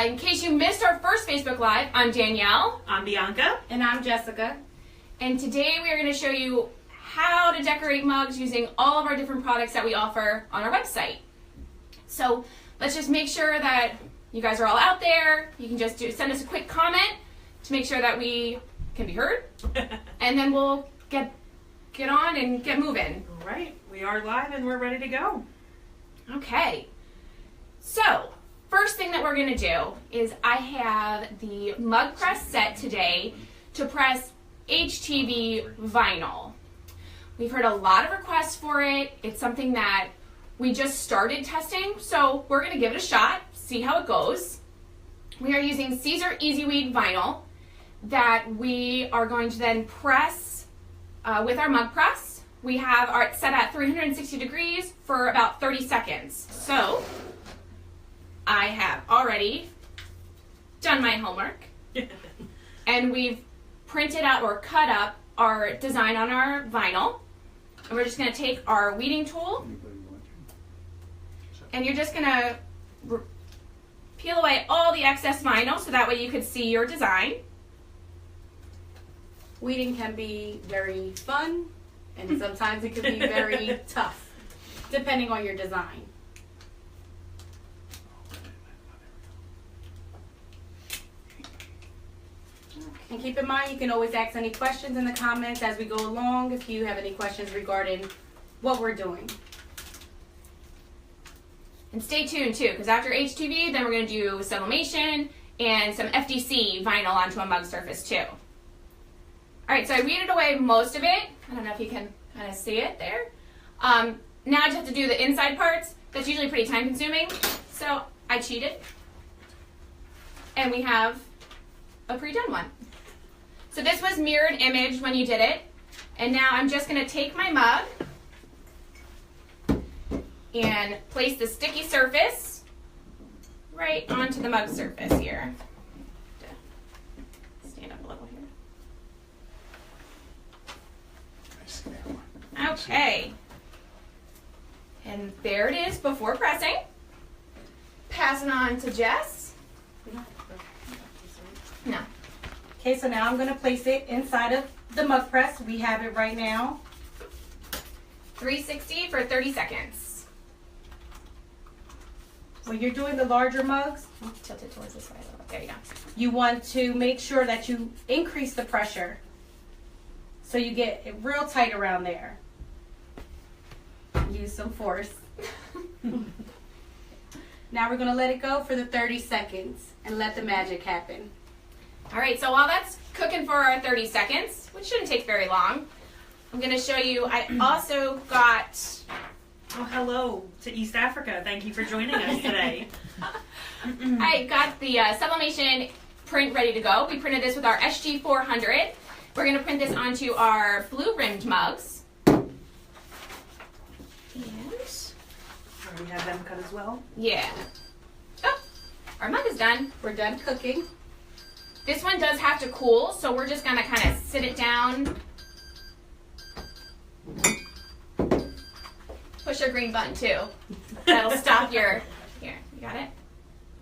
In case you missed our first Facebook Live, I'm Danielle. I'm Bianca. And I'm Jessica. And today we are going to show you how to decorate mugs using all of our different products that we offer on our website. So let's just make sure that you guys are all out there. You can just send us a quick comment to make sure that we can be heard. And then we'll get on and get moving. All right, we are live and we're ready to go. Okay. So first thing that we're going to do is I have the mug press set today to press HTV vinyl. We've heard a lot of requests for it. It's something that we just started testing, so we're going to give it a shot, see how it goes. We are using Caesar Easy Weed vinyl that we are going to then press with our mug press. We have our set at 360 degrees for about 30 seconds. So I have already done my homework and we've printed out or cut up our design on our vinyl. And we're just going to take our weeding tool and you're just going to peel away all the excess vinyl so that way you can see your design. Weeding can be very fun and sometimes it can be very tough, depending on your design. And keep in mind, you can always ask any questions in the comments as we go along if you have any questions regarding what we're doing. And stay tuned too, because after HTV, then we're going to do sublimation and some FDC vinyl onto a mug surface too. All right, so I weeded away most of it. I don't know if you can kind of see it there. Now I just have to do the inside parts. That's usually pretty time consuming, so I cheated. And we have a pre-done one. So this was mirrored image when you did it. And now I'm just going to take my mug and place the sticky surface right onto the mug surface here. Stand up a little here. Okay. And there it is before pressing. Pass it on to Jess. No. Okay, so now I'm going to place it inside of the mug press. We have it right now. 360 for 30 seconds. When you're doing the larger mugs, Tilt it towards this way a little bit. There you go. you want to make sure that you increase the pressure so you get it real tight around there. Use some force. Now we're going to let it go for the 30 seconds and let the magic happen. All right, so while that's cooking for our 30 seconds, which shouldn't take very long, I'm going to show you, I also got... Oh, hello to East Africa. Thank you for joining us today. I got the sublimation print ready to go. We printed this with our SG400. We're going to print this onto our blue rimmed mugs. And We have them cut as well. yeah. Oh, our mug is done. We're done cooking. This one does have to cool, so we're just going to kind of sit it down. Push your green button too. That'll stop your, here, you got it?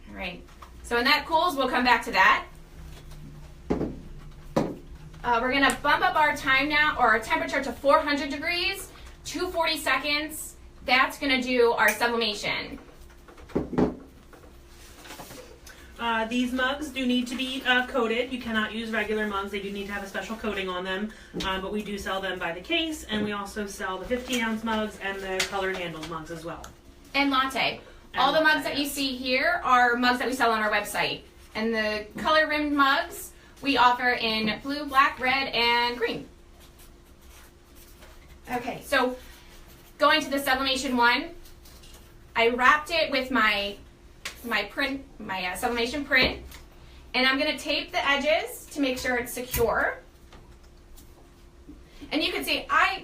All right. So when that cools, we'll come back to that. We're going to bump up our time now, or our temperature to 400 degrees, 240 seconds. That's going to do our sublimation. These mugs do need to be coated. You cannot use regular mugs. They do need to have a special coating on them. But we do sell them by the case, and we also sell the 15-ounce mugs and the colored handled mugs as well. And latte. All the mugs that you see here are mugs that we sell on our website. And the color rimmed mugs we offer in blue, black, red, and green. Okay, so going to the sublimation one, I wrapped it with my sublimation print, and I'm going to tape the edges to make sure it's secure. And you can see I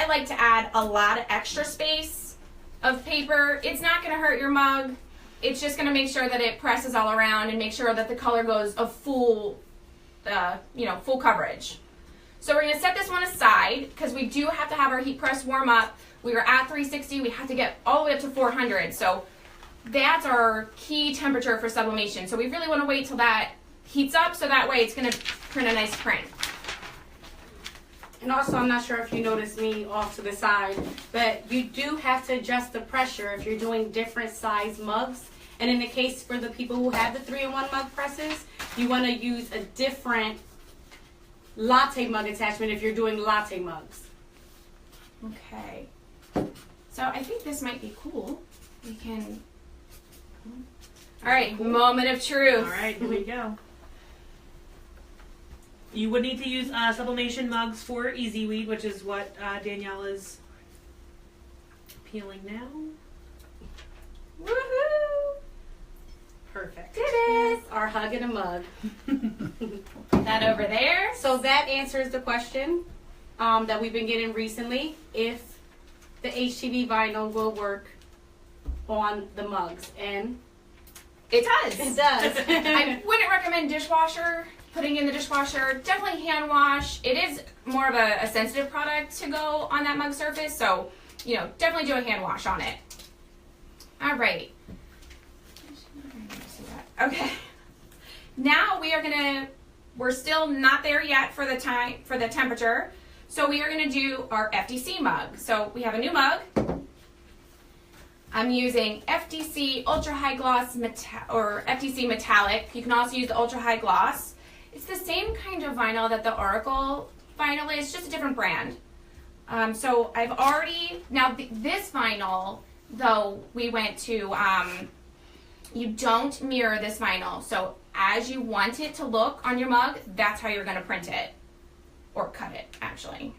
like to add a lot of extra space of paper. It's not going to hurt your mug. It's just going to make sure that it presses all around and make sure that the color goes a full coverage. So we're going to set this one aside because we do have to have our heat press warm up. We were at 360. We have to get all the way up to 400. So that's our key temperature for sublimation. So we really want to wait till that heats up, so that way it's going to print a nice print. And also, I'm not sure if you noticed me off to the side, but you do have to adjust the pressure if you're doing different size mugs. And in the case for the people who have the 3-in-1 mug presses, you want to use a different latte mug attachment if you're doing latte mugs. Okay. So I think this might be cool. We can... All right, moment of truth. All right, here we go. You would need to use sublimation mugs for Easy Weed, which is what Danielle is peeling now. Woohoo! Perfect. Did it! Our hug in a mug. Put that over there. So that answers the question that we've been getting recently, if the HTV vinyl will work on the mugs. And It does. it does. I wouldn't recommend dishwasher, putting in the dishwasher. Definitely hand wash. It is more of a sensitive product to go on that mug surface, so, you know, definitely do a hand wash on it. All right. Okay. Now we're still not there yet for the temperature, so we are gonna do our FDC mug. So we have a new mug. I'm using FDC Ultra High Gloss or FDC Metallic. You can also use the Ultra High Gloss. It's the same kind of vinyl that the Oracle vinyl is, just a different brand. So I've already, now this vinyl, though, we went to, you don't mirror this vinyl. So as you want it to look on your mug, that's how you're gonna print it. Or cut it, actually.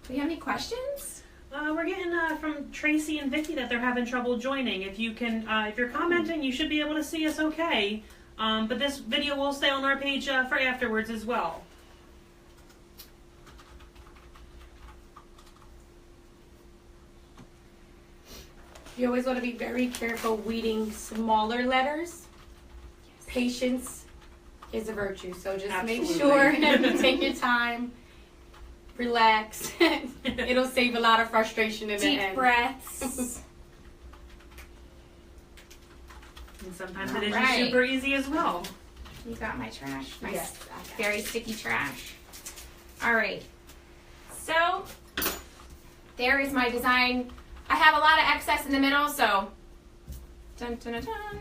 Do you have any questions? We're getting from Tracy and Vicky that they're having trouble joining. If you can, if you're commenting, you should be able to see us okay. But this video will stay on our page for afterwards as well. You always want to be very careful weeding smaller letters. Patience is a virtue, so just Absolutely. make sure you take your time, relax. It'll save a lot of frustration in the Deep end. breaths. And sometimes it is Alright. super easy as well. You got my trash? My Yes, I got it. very sticky trash. All right. So there is my design. I have a lot of excess in the middle, so dun, dun, dun, dun.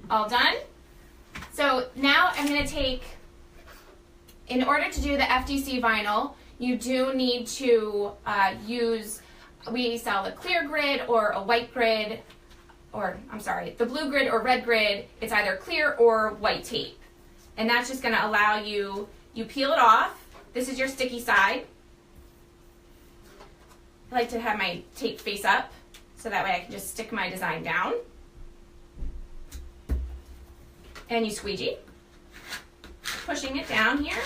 All done. So now I'm going to take, in order to do the FDC vinyl, you do need to use, we sell the clear grid or a white grid, or I'm sorry, the blue grid or red grid. It's either clear or white tape. And that's just going to allow you peel it off. This is your sticky side. I like to have my tape face up, so that way I can just stick my design down. And you squeegee, pushing it down here.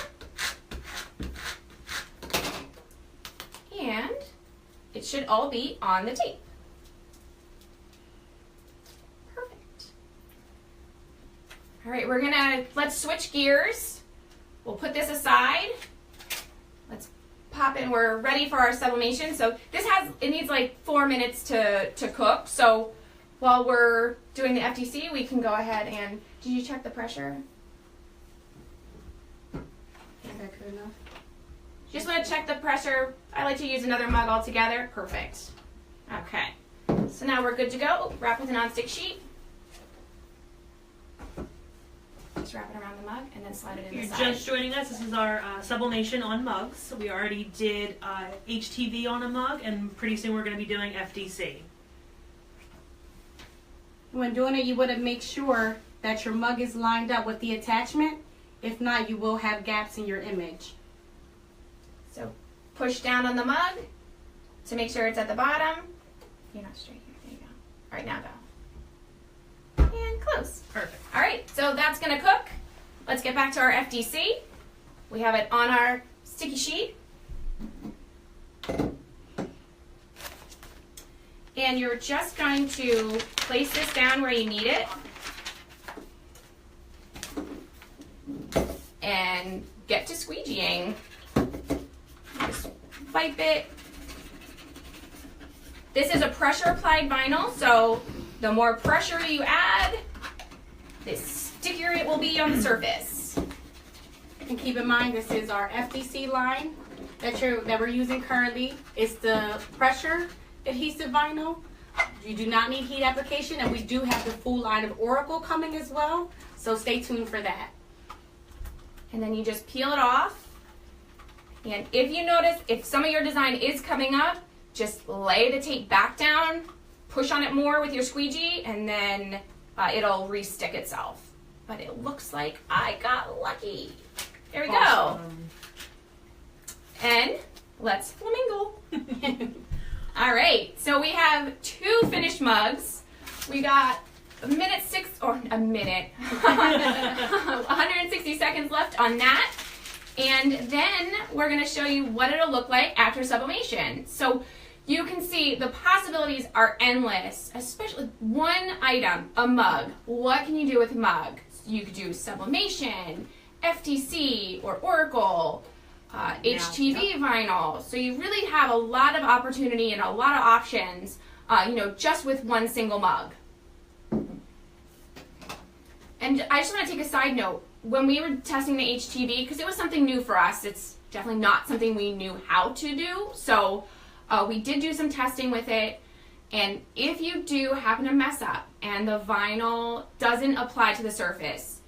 And it should all be on the tape. Perfect. All right, let's switch gears. We'll put this aside. Let's pop in, we're ready for our sublimation. So it needs like 4 minutes to cook. So while we're doing the FDC, we can go ahead and, did you check the pressure? Is that good enough? Just want to check the pressure. I like to use another mug altogether. Perfect. Okay. So now we're good to go. Wrap with a nonstick sheet. Just wrap it around the mug and then slide it in If the you're side. just joining us, this is our sublimation on mugs. We already did HTV on a mug, and pretty soon we're going to be doing FDC. When doing it, you want to make sure that your mug is lined up with the attachment. If not, you will have gaps in your image. So push down on the mug to make sure it's at the bottom. You're not straight here. There you go. All right, now go. And close. Perfect. All right, so that's gonna cook. Let's get back to our FDC. We have it on our sticky sheet. And you're just going to place this down where you need it. And get to squeegeeing. Just wipe it. This is a pressure applied vinyl, so the more pressure you add, the stickier it will be on the surface. And keep in mind, this is our FDC line that we're using currently. It's the pressure adhesive vinyl. You do not need heat application, and we do have the full line of Oracle coming as well, so stay tuned for that. And then you just peel it off. And if you notice, if some of your design is coming up, just lay the tape back down, push on it more with your squeegee, and then it'll re-stick itself. But it looks like I got lucky. There we go. And let's flamingo. All right, so we have 2 finished mugs. We got 160 seconds left on that. And then we're gonna show you what it'll look like after sublimation. So you can see the possibilities are endless, especially one item, a mug. What can you do with a mug? You could do sublimation, FDC or Oracle, HTV vinyl. So you really have a lot of opportunity and a lot of options, just with one single mug. And I just want to take a side note. When we were testing the HTV, because it was something new for us, it's definitely not something we knew how to do. So we did do some testing with it. And if you do happen to mess up and the vinyl doesn't apply to the surface,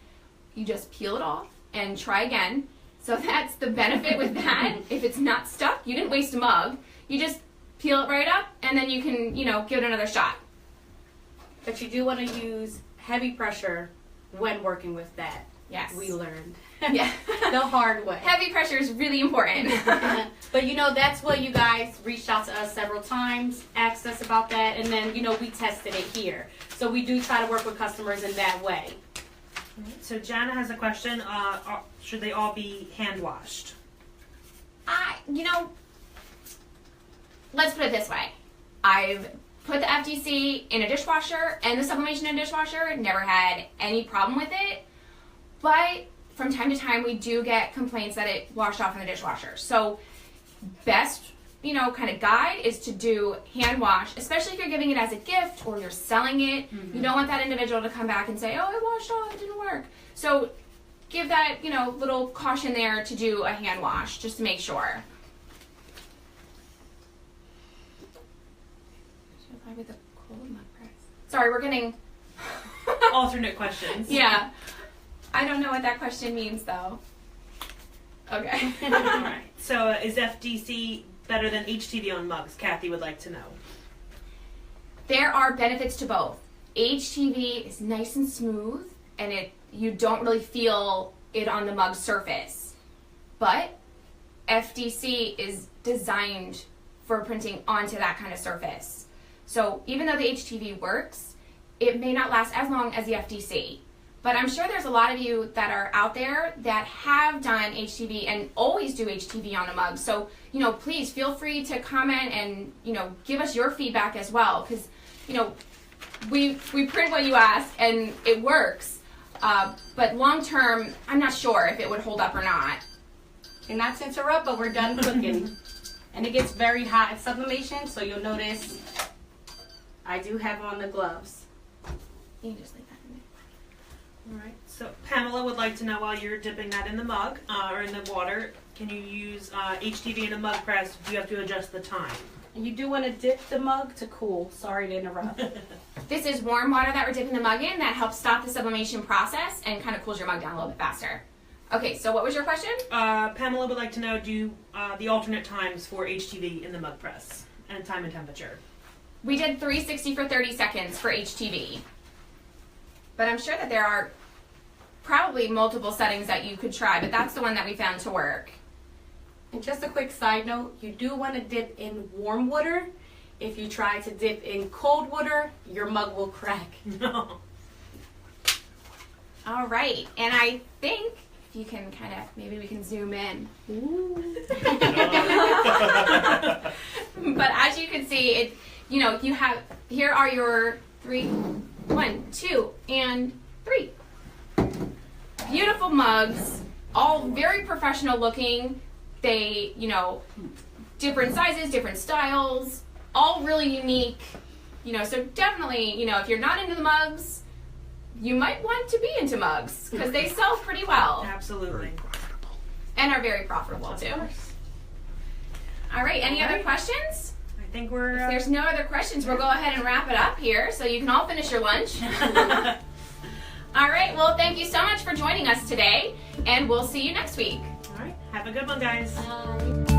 you just peel it off and try again. So that's the benefit with that. If it's not stuck, you didn't waste a mug. You just peel it right up and then you can, give it another shot. But you do want to use heavy pressure when working with that. Yes. We learned. Yeah. The hard way. Heavy pressure is really important. But that's what you guys reached out to us several times, asked us about that, and then, we tested it here. So we do try to work with customers in that way. So Jana has a question. Should they all be hand washed? Let's put it this way. I've put the FDC in a dishwasher and the sublimation in a dishwasher. Never had any problem with it. But from time to time, we do get complaints that it washed off in the dishwasher. So best, kind of guide is to do hand wash, especially if you're giving it as a gift or you're selling it. Mm-hmm. You don't want that individual to come back and say, oh, it washed off, it didn't work. So give that, little caution there to do a hand wash just to make sure. Sorry, we're getting alternate questions. Yeah. I don't know what that question means, though. Okay. All right. So is FDC better than HTV on mugs? Kathy would like to know. There are benefits to both. HTV is nice and smooth, and you don't really feel it on the mug surface. But FDC is designed for printing onto that kind of surface. So even though the HTV works, it may not last as long as the FDC. But I'm sure there's a lot of you that are out there that have done HTV and always do HTV on a mug. So, please feel free to comment and, give us your feedback as well. Because, we print what you ask and it works. But long term, I'm not sure if it would hold up or not. And not to interrupt, but we're done cooking. And it gets very hot at sublimation, so you'll notice I do have on the gloves. You can just leave that in there. All right. So Pamela would like to know, while you're dipping that in the mug or in the water, can you use HTV in a mug press? Do you have to adjust the time? And you do want to dip the mug to cool. Sorry to interrupt. This is warm water that we're dipping the mug in that helps stop the sublimation process and kind of cools your mug down a little bit faster. Okay, so what was your question? Pamela would like to know, the alternate times for HTV in the mug press and time and temperature. We did 360 for 30 seconds for HTV. But I'm sure that there are probably multiple settings that you could try, but that's the one that we found to work. And just a quick side note, you do want to dip in warm water. If you try to dip in cold water, your mug will crack. No. All right, and I think if you can maybe we can zoom in. But as you can see, here are your 1, 2, and 3. Beautiful mugs, all very professional looking. They, different sizes, different styles, all really unique, you know, so definitely, you know, if you're not into the mugs, you might want to be into mugs because they sell pretty well Absolutely. and are very profitable too. All right, any other questions? I think we're. If there's no other questions, we'll go ahead and wrap it up here so you can all finish your lunch. All right, well, thank you so much for joining us today, and we'll see you next week. All right. Have a good one, guys. Bye.